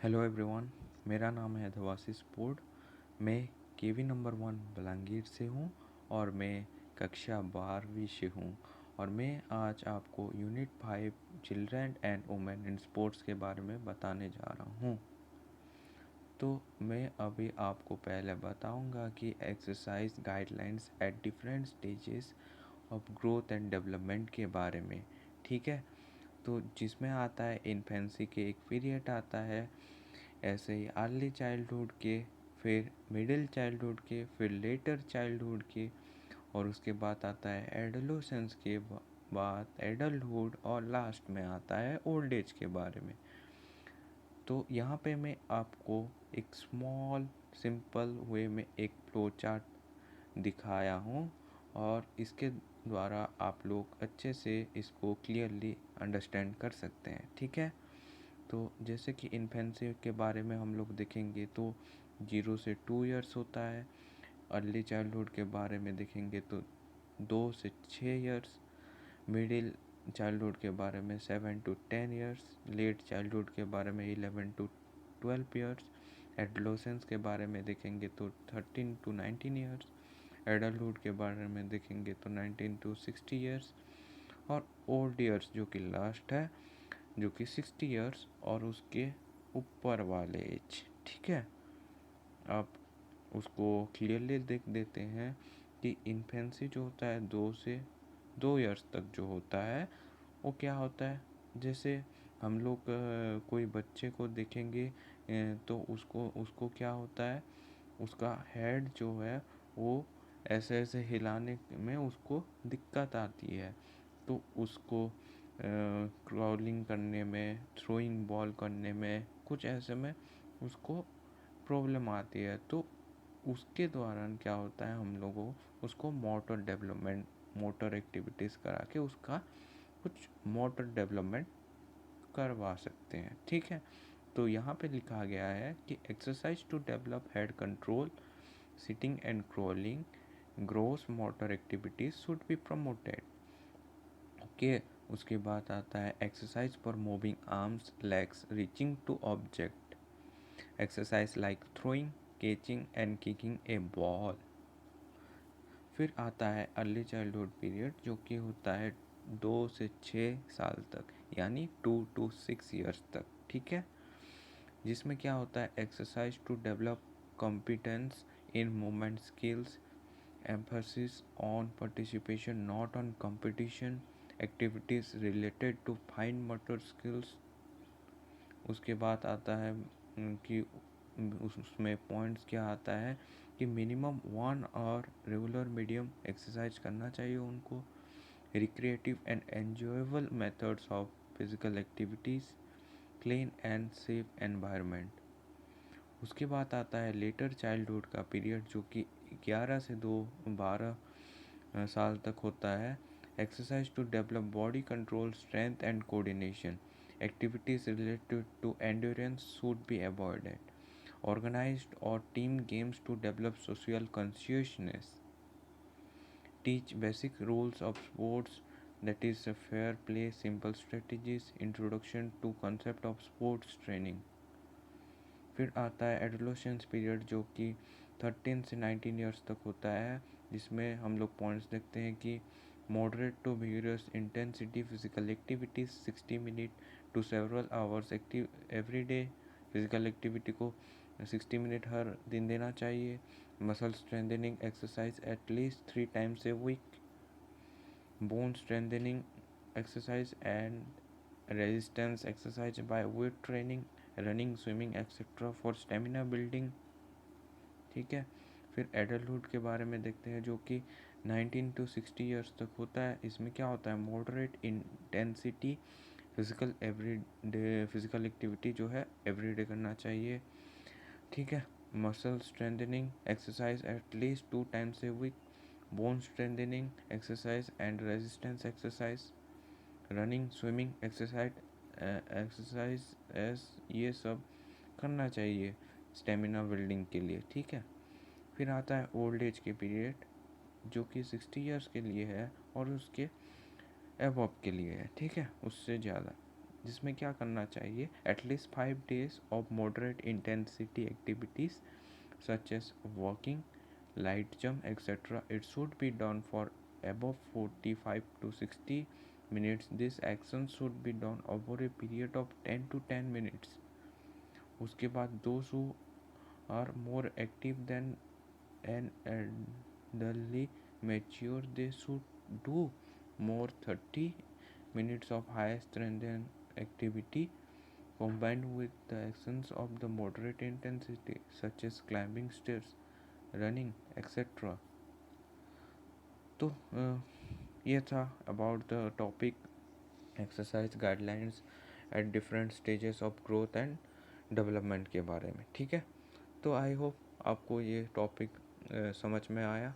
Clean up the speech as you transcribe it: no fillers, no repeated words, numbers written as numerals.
Hello everyone, मेरा नाम है धवासिस पोड। मैं केवी नंबर 1 बलांगीर से हूँ और मैं कक्षा 12वीं से हूँ। और मैं आज आपको unit 5 children and women in sports के बारे में बताने जा रहा हूँ। तो मैं अभी आपको पहले बताऊँगा कि exercise guidelines at different stages of growth and development के बारे में। ठीक है, तो जिसमें आता है इन्फेंसी के एक पीरियड आता है, ऐसे ही अर्ली चाइल्डहुड के, फिर मिडिल चाइल्डहुड के, फिर लेटर चाइल्डहुड के, और उसके बाद आता है एडोलेसेंस के बाद एडल्टहुड, और लास्ट में आता है ओल्ड एज के बारे में। तो यहाँ पे मैं आपको एक स्मॉल सिंपल वे में एक फ्लो चार्ट दिखाया हूँ और इसके द्वारा आप लोग अच्छे से इसको क्लियरली अंडरस्टैंड कर सकते हैं। ठीक है, तो जैसे कि इन्फेंसी के बारे में हम लोग देखेंगे तो 0 से 2 इयर्स होता है। अर्ली चाइल्डहुड के बारे में देखेंगे तो 2 से 6 इयर्स। मिडिल चाइल्डहुड के बारे में 7 to 10 इयर्स। लेट चाइल्डहुड के बारे में 11 to 12 इयर्स। एडोलेसेंस के बारे में देखेंगे तो 13 to 19 इयर्स। एडल्टहुड के बारे में देखेंगे तो 19 to 60 इयर्स। और ओल्ड इयर्स जो कि लास्ट है, जो कि 60 इयर्स और उसके ऊपर वाले एज। ठीक है, आप उसको क्लियरली देख देते हैं कि इन्फेंसी जो होता है 2 से 2 इयर्स तक जो होता है वो क्या होता है। जैसे हम लोग कोई बच्चे को देखेंगे तो उसको उसको क्या होता है, उसका हेड जो है वो ऐसे ऐसे हिलाने में उसको दिक्कत आती है। तो उसको क्रॉलिंग करने में, थ्रोइंग बॉल करने में, कुछ ऐसे में उसको प्रॉब्लम आती है। तो उसके दौरान क्या होता है, हम लोगों उसको मोटर डेवलपमेंट, मोटर एक्टिविटीज़ करा के उसका कुछ मोटर डेवलपमेंट करवा सकते हैं। ठीक है, तो यहाँ पे लिखा गया है कि exercise to develop head control, sitting and crawling, gross motor activities should be promoted. Okay, उसके बाद आता है exercise for moving arms, legs, reaching to object, exercise like throwing, catching and kicking a ball. फिर आता है early childhood period जो कि होता है 2 से 6 साल तक, यानी 2 to 6 इयर्स तक। ठीक है, जिसमें क्या होता है, exercise to develop competence in movement skills, emphasis on participation not on competition, activities related to fine motor skills। उसके बाद आता है कि उसमें पॉइंट्स क्या आता है कि minimum 1 hour regular medium exercise करना चाहिए उनको। Recreative and enjoyable methods of physical activities, clean and safe environment. उसके बाद आता है लेटर चाइल्डहुड का पीरियड जो कि 11 से 12 साल तक होता है। Exercise to develop body control, strength and coordination, activities related to endurance should be avoided, organised और team games to develop social consciousness, teach basic rules of sports, that is a fair play, simple strategies, introduction to concept of sports training। फिर आता है adolescence period जो कि 13 से 19 years तक होता है, जिसमें हम लोग पॉइंट्स देखते हैं कि moderate to vigorous intensity physical activities 60 minute to several hours active every day. Physical activity को 60 मिनट हर दिन देना चाहिए। Muscle strengthening exercise at least 3 times a week, bone strengthening exercise and resistance exercise by weight training, running, swimming etcetera for stamina building. ठीक है, फिर adulthood के बारे में देखते हैं जो कि 19 to 60 इयर्स तक होता है। इसमें क्या होता है, moderate intensity physical everyday, physical activity जो है एवरीडे करना चाहिए। ठीक है, muscle strengthening exercise at least 2 times a week, bone strengthening exercise and resistance exercise, running, swimming exercise ये सब करना चाहिए स्टेमिना बिल्डिंग के लिए। ठीक है, फिर आता है ओल्ड एज के पीरियड जो कि 60 इयर्स के लिए है और उसके एबव के लिए है। ठीक है, उससे ज़्यादा जिसमें क्या करना चाहिए, at least 5 days of moderate intensity activities such as walking, light jump, etc. It should be done for above 45 to 60 minutes. This action should be done over a period of 10 to 10 minutes. उसके बाद those who are more active than an elderly mature, they should do more 30 minutes of high strength activity combined with the actions of the moderate intensity such as climbing stairs, running, etc. तो ये था about the topic exercise guidelines at different stages of growth and development के बारे में। ठीक है, तो I hope आपको ये टॉपिक समझ में आया।